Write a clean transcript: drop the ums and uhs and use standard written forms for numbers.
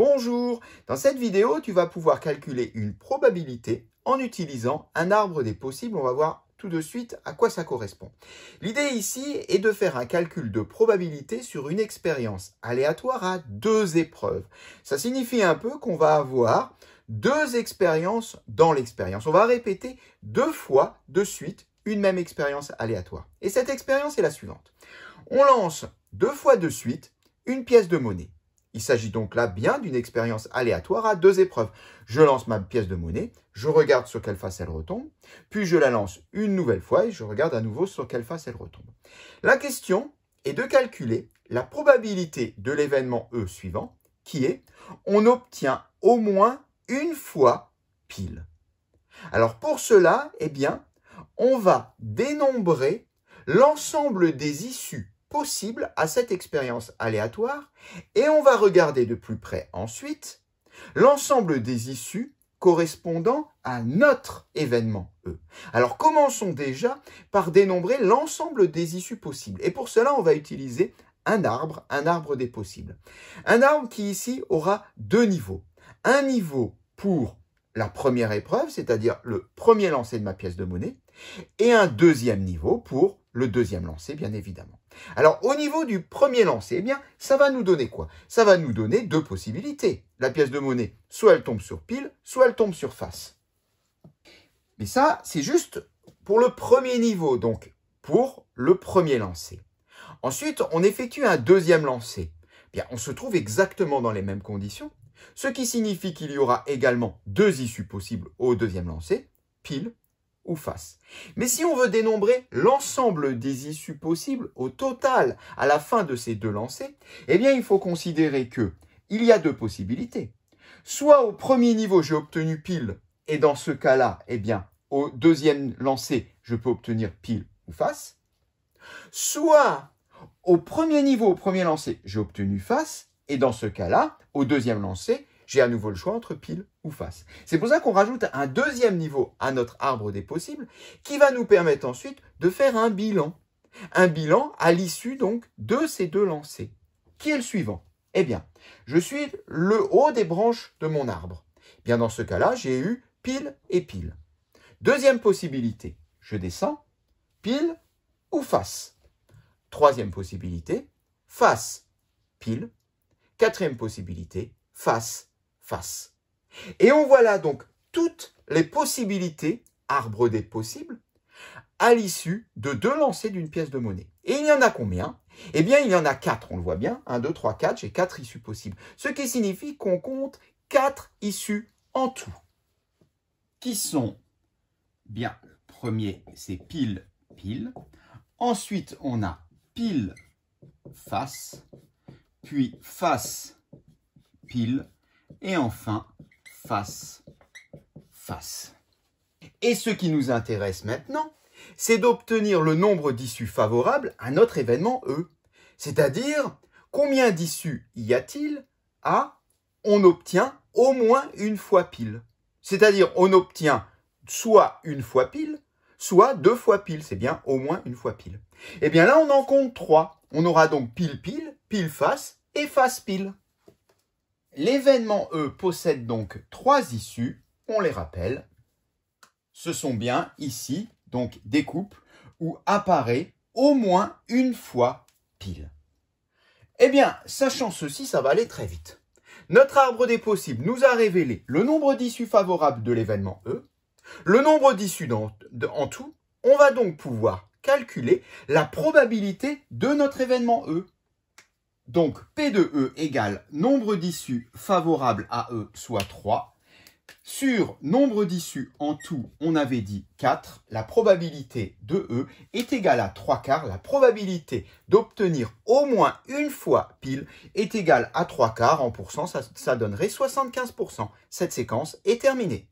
Bonjour! Dans cette vidéo, tu vas pouvoir calculer une probabilité en utilisant un arbre des possibles. On va voir tout de suite à quoi ça correspond. L'idée ici est de faire un calcul de probabilité sur une expérience aléatoire à deux épreuves. Ça signifie un peu qu'on va avoir deux expériences dans l'expérience. On va répéter deux fois de suite une même expérience aléatoire. Et cette expérience est la suivante. On lance deux fois de suite une pièce de monnaie. Il s'agit donc là bien d'une expérience aléatoire à deux épreuves. Je lance ma pièce de monnaie, je regarde sur quelle face elle retombe, puis je la lance une nouvelle fois et je regarde à nouveau sur quelle face elle retombe. La question est de calculer la probabilité de l'événement E suivant, qui est on obtient au moins une fois pile. Alors pour cela, on va dénombrer l'ensemble des issues possible à cette expérience aléatoire et on va regarder de plus près ensuite l'ensemble des issues correspondant à notre événement E. Alors commençons déjà par dénombrer l'ensemble des issues possibles et pour cela on va utiliser un arbre des possibles. Un arbre qui ici aura deux niveaux. Un niveau pour la première épreuve, c'est-à-dire le premier lancer de ma pièce de monnaie, et un deuxième niveau pour le deuxième lancer, bien évidemment. Alors, au niveau du premier lancer, ça va nous donner quoi? Ça va nous donner deux possibilités. La pièce de monnaie, soit elle tombe sur pile, soit elle tombe sur face. Mais ça, c'est juste pour le premier niveau, donc pour le premier lancer. Ensuite, on effectue un deuxième lancer. On se trouve exactement dans les mêmes conditions, ce qui signifie qu'il y aura également deux issues possibles au deuxième lancer, pile ou face. Mais si on veut dénombrer l'ensemble des issues possibles au total à la fin de ces deux lancers, il faut considérer que il y a deux possibilités. Soit au premier niveau, j'ai obtenu pile, et dans ce cas-là, au deuxième lancer, je peux obtenir pile ou face. Soit au premier niveau, au premier lancer, j'ai obtenu face, et dans ce cas-là, au deuxième lancer, j'ai à nouveau le choix entre pile ou face. C'est pour ça qu'on rajoute un deuxième niveau à notre arbre des possibles qui va nous permettre ensuite de faire un bilan. Un bilan à l'issue donc de ces deux lancers. Qui est le suivant? Je suis le haut des branches de mon arbre. Dans ce cas-là, j'ai eu pile et pile. Deuxième possibilité, je descends, pile ou face. Troisième possibilité, face, pile. Quatrième possibilité, face, face. Et on voit là donc toutes les possibilités, arbre des possibles, à l'issue de deux lancers d'une pièce de monnaie. Et il y en a combien? Il y en a 4, on le voit bien. 1, 2, 3, 4, j'ai 4 issues possibles. Ce qui signifie qu'on compte 4 issues en tout. Qui sont, le premier c'est pile, pile. Ensuite, on a pile, face, puis face, pile, et enfin face, face. Et ce qui nous intéresse maintenant, c'est d'obtenir le nombre d'issues favorables à notre événement E. C'est-à-dire, combien d'issues y a-t-il à on obtient au moins une fois pile. C'est-à-dire, on obtient soit une fois pile, soit deux fois pile. C'est bien au moins une fois pile. Là, on en compte 3. On aura donc pile, pile, pile face et face pile. L'événement E possède donc 3 issues, on les rappelle. Ce sont bien ici, donc des couples, où apparaît au moins une fois pile. Sachant ceci, ça va aller très vite. Notre arbre des possibles nous a révélé le nombre d'issues favorables de l'événement E, le nombre d'issues en tout. On va donc pouvoir calculer la probabilité de notre événement E. Donc, P de E égale nombre d'issues favorables à E, soit 3. Sur nombre d'issues en tout, on avait dit 4. La probabilité de E est égale à 3/4. La probabilité d'obtenir au moins une fois pile est égale à 3/4. En pourcent, ça donnerait 75%. Cette séquence est terminée.